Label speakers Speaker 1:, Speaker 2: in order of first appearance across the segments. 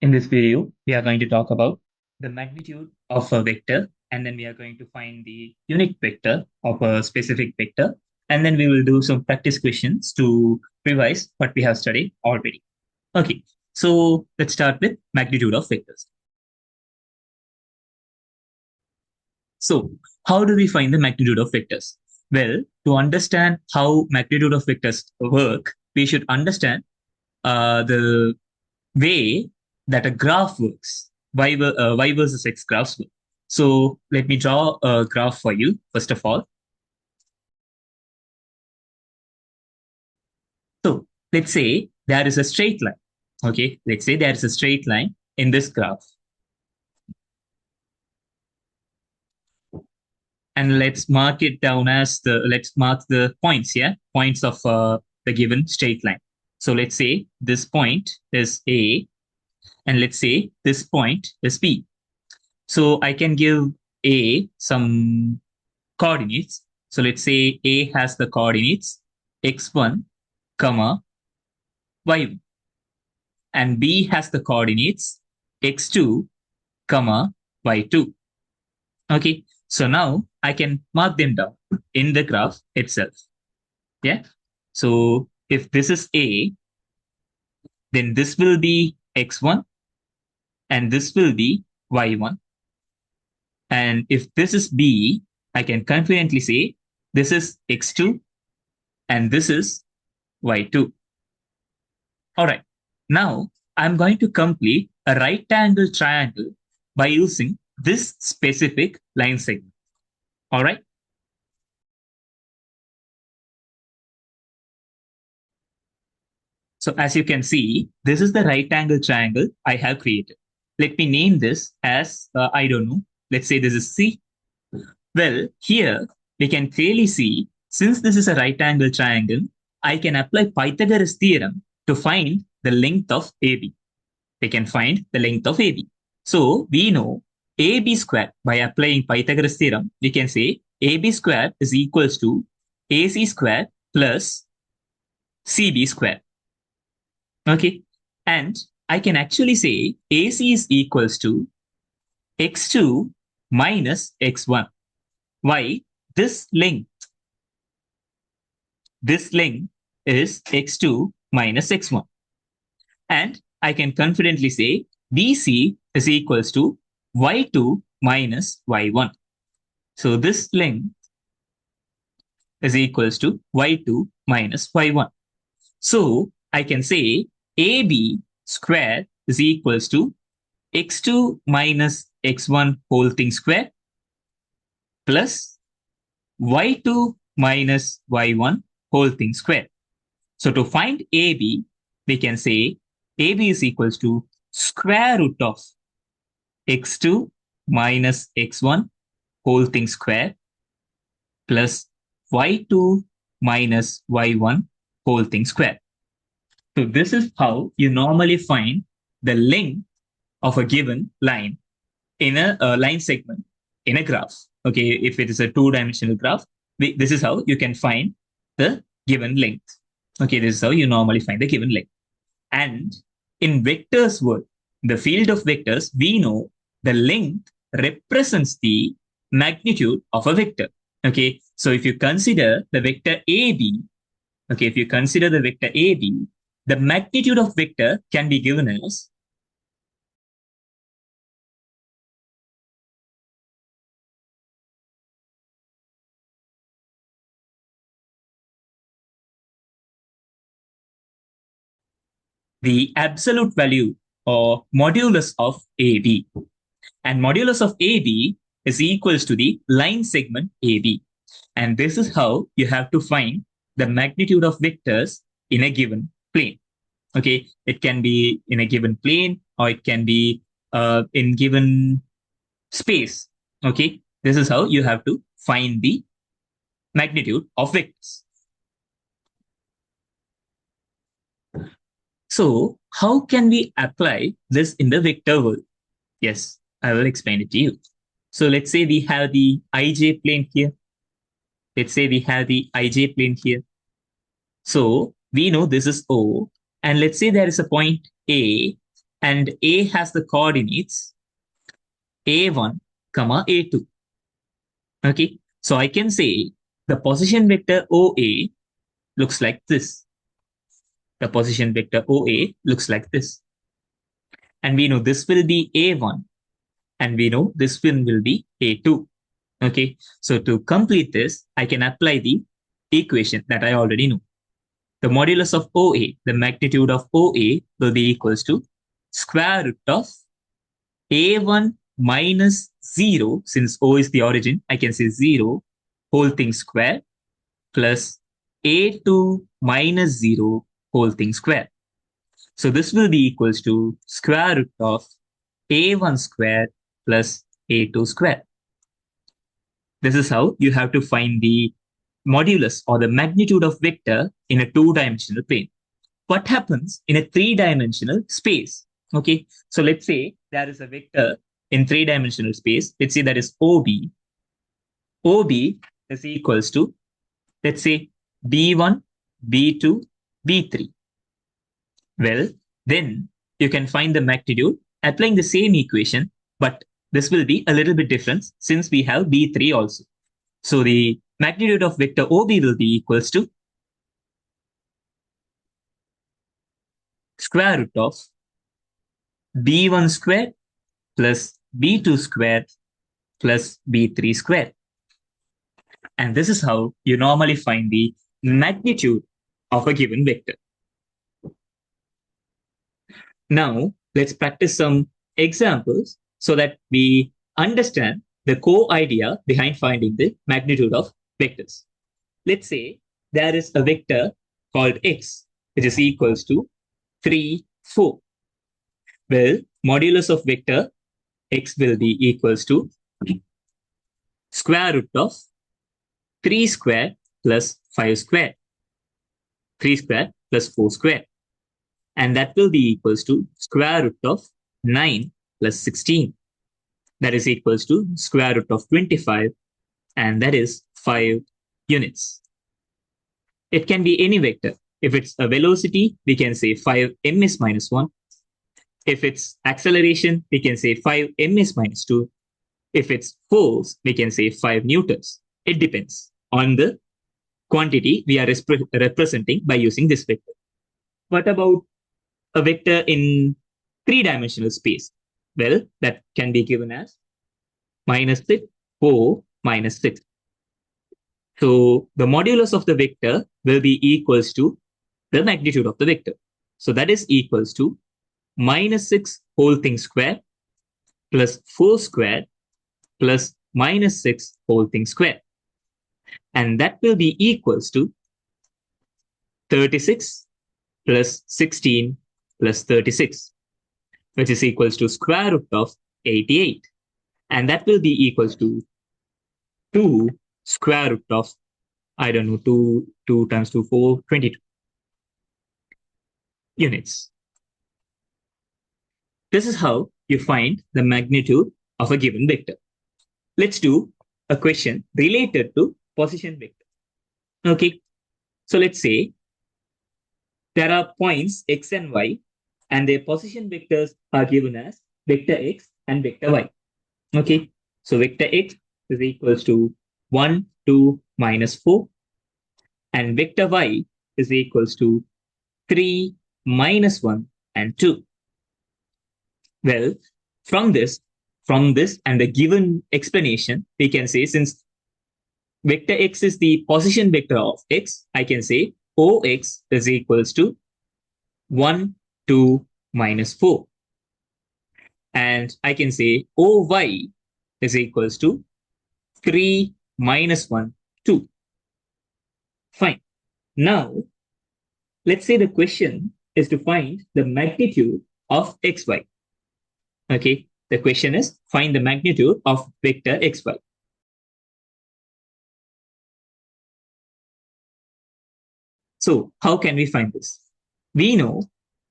Speaker 1: In this video, we are going to talk about the magnitude of a vector, and then we are going to find the unit vector of a specific vector, and then we will do some practice questions to revise what we have studied already. Okay, so let's start with magnitude of vectors. So, how do we find the magnitude of vectors? Well, to understand how magnitude of vectors work, we should understand the way that a graph works, y versus x graphs work. So let me draw a graph for you, first of all. So let's say there is a straight line. Okay, let's say there is a straight line in this graph. And let's mark the points here, points of the given straight line. So let's say this point is A, and let's say this point is B. So I can give A some coordinates. So let's say A has the coordinates x1, comma, y1, and B has the coordinates x2, comma, y2. Okay, so now I can mark them down in the graph itself. Yeah. So if this is A, then this will be x1 and this will be y1. And if this is B, I can confidently say this is x2 and this is y2. All right. Now I'm going to complete a right angle triangle by using this specific line segment. All right. So as you can see, this is the right angle triangle I have created. Let me name this as, I don't know, let's say this is C. Well, here we can clearly see, since this is a right angle triangle, I can apply Pythagoras theorem to find the length of AB. We can find the length of AB. So we know AB square by applying Pythagoras theorem, we can say AB square is equals to AC square plus CB square. Okay. And I can actually say AC is equals to x2 minus x1. Why? This length, this length is x2 minus x1. And I can confidently say BC is equals to y2 minus y1. So this length is equals to y2 minus y1. So I can say AB square is equals to x2 minus x1 whole thing square plus y2 minus y1 whole thing square. So to find AB, we can say AB is equals to square root of x2 minus x1 whole thing square plus y2 minus y1 whole thing square. So this is how you normally find the length of a given line in a line segment in a graph. Okay, if it is a two-dimensional graph, this is how you can find the given length. Okay, this is how you normally find the given length. And in vectors world, the field of vectors, we know the length represents the magnitude of a vector. Okay, so if you consider the vector AB, okay, if you consider the vector AB, the magnitude of vector can be given as the absolute value or modulus of AB. And modulus of AB is equals to the line segment AB. And this is how you have to find the magnitude of vectors in a given plane. Okay, it can be in a given plane or it can be in given space. Okay, this is how you have to find the magnitude of vectors. So how can we apply this in the vector world? Yes, I will explain it to you. So let's say we have the ij plane here. Let's say we have the ij plane here. So we know this is O. And let's say there is a point A and A has the coordinates A1, comma A2. Okay, so I can say the position vector OA looks like this. The position vector OA looks like this. And we know this will be A1 and we know this one will be A2. Okay, so to complete this, I can apply the equation that I already know. The modulus of OA, the magnitude of OA will be equals to square root of A1 minus 0, since O is the origin, I can say 0 whole thing square plus A2 minus 0 whole thing square. So this will be equals to square root of A1 square plus A2 square. This is how you have to find the modulus or the magnitude of vector in a two-dimensional plane. What happens in a three-dimensional space? Okay, so let's say there is a vector in three-dimensional space. Let's say that is OB. OB is equals to, let's say, B1, B2, B3. Well, then you can find the magnitude applying the same equation, but this will be a little bit different since we have B3 also. So the magnitude of vector OB will be equals to square root of B1 squared plus B2 squared plus B3 squared. And this is how you normally find the magnitude of a given vector. Now, let's practice some examples so that we understand the core idea behind finding the magnitude of vectors. Let's say there is a vector called x, which is equals to 3, 4. Well, modulus of vector x will be equals to square root of 3 square plus 5 square, 3 square plus 4 square. And that will be equals to square root of 9 plus 16. That is equals to square root of 25, and that is 5 units. It can be any vector. If it's a velocity, we can say 5 ms minus 1. If it's acceleration, we can say 5 ms minus 2. If it's force, we can say 5 newtons. It depends on the quantity we are representing by using this vector. What about a vector in three-dimensional space? Well, that can be given as minus 6, 4, minus 6. So the modulus of the vector will be equals to the magnitude of the vector. So that is equals to minus 6 whole thing square plus 4 square plus minus 6 whole thing square. And that will be equals to 36 plus 16 plus 36, which is equals to square root of 88. And that will be equals to 2 square root of, I don't know, 2 times 2, 4, 22 units. This is how you find the magnitude of a given vector. Let's do a question related to position vector. Okay, so let's say there are points x and y, and their position vectors are given as vector x and vector y. Okay, so vector x is equals to 1, 2, minus 4, and vector y is equals to 3, minus 1, and 2. Well, from this and the given explanation, we can say since vector x is the position vector of x, I can say OX is equals to 1, 2, minus 4. And I can say OY is equals to 3, minus 1, 2. Fine. Now, let's say the question is to find the magnitude of xy. Okay, the question is find the magnitude of vector xy. So how can we find this? We know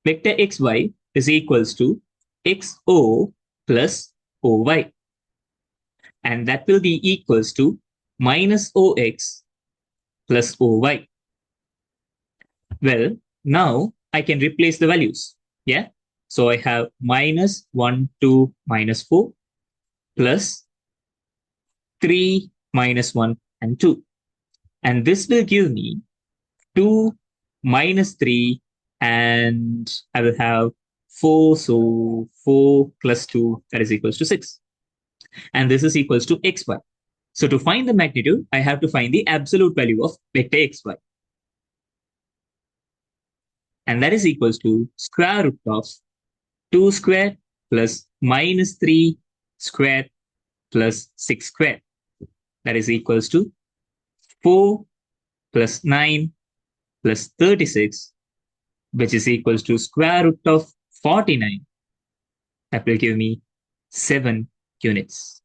Speaker 1: vector xy is equals to xo plus oy. And that will be equals to minus ox plus oy. Well, now I can replace the values. Yeah. So I have minus 1, 2, minus 4 plus 3, minus 1 and 2. And this will give me 2 minus 3 and I will have 4. So 4 plus 2 that is equals to 6. And this is equals to xy. So to find the magnitude, I have to find the absolute value of vector xy. And that is equals to square root of 2 squared plus minus 3 squared plus 6 squared. That is equals to 4 plus 9 plus 36, which is equals to square root of 49. That will give me 7 units.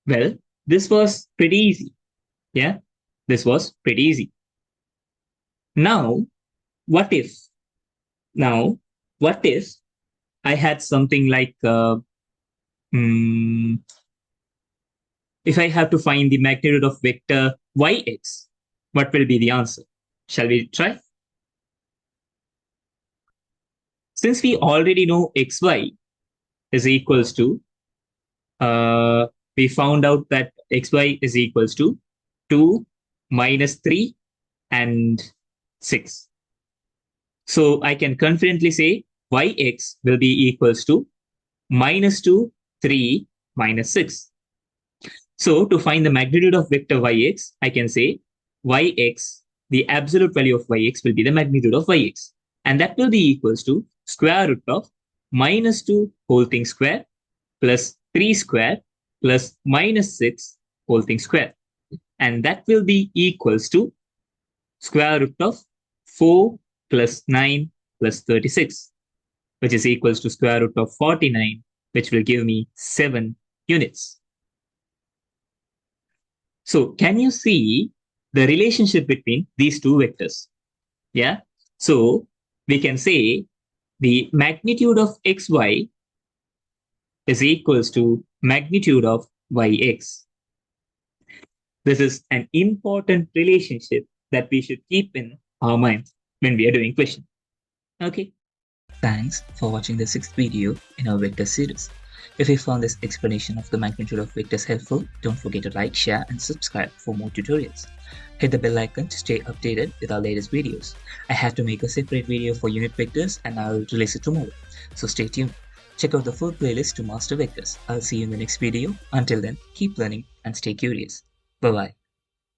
Speaker 1: Well, this was pretty easy. Yeah, this was pretty easy. Now, what if? Now, what if I had something like, if I have to find the magnitude of vector yx, what will be the answer? Shall we try? Since we already know xy is equals to, we found out that xy is equals to 2 minus 3 and 6. So I can confidently say yx will be equals to minus 2, 3, minus 6. So to find the magnitude of vector yx, I can say yx, the absolute value of yx will be the magnitude of yx. And that will be equals to square root of minus 2 whole thing square plus 3 square plus minus 6 whole thing square. And that will be equals to square root of 4 plus 9 plus 36, which is equals to square root of 49, which will give me 7 units. So can you see the relationship between these two vectors? Yeah. So we can say the magnitude of xy is equals to magnitude of yx. This is an important relationship that we should keep in our mind when we are doing question. Okay. Thanks for watching the 6th video in our vector series. If you found this explanation of the magnitude of vectors helpful, don't forget to like, share and subscribe for more tutorials. Hit the bell icon to stay updated with our latest videos. I have to make a separate video for unit vectors and I'll release it tomorrow. So stay tuned. Check out the full playlist to master vectors. I'll see you in the next video. Until then, keep learning and stay curious. Bye-bye.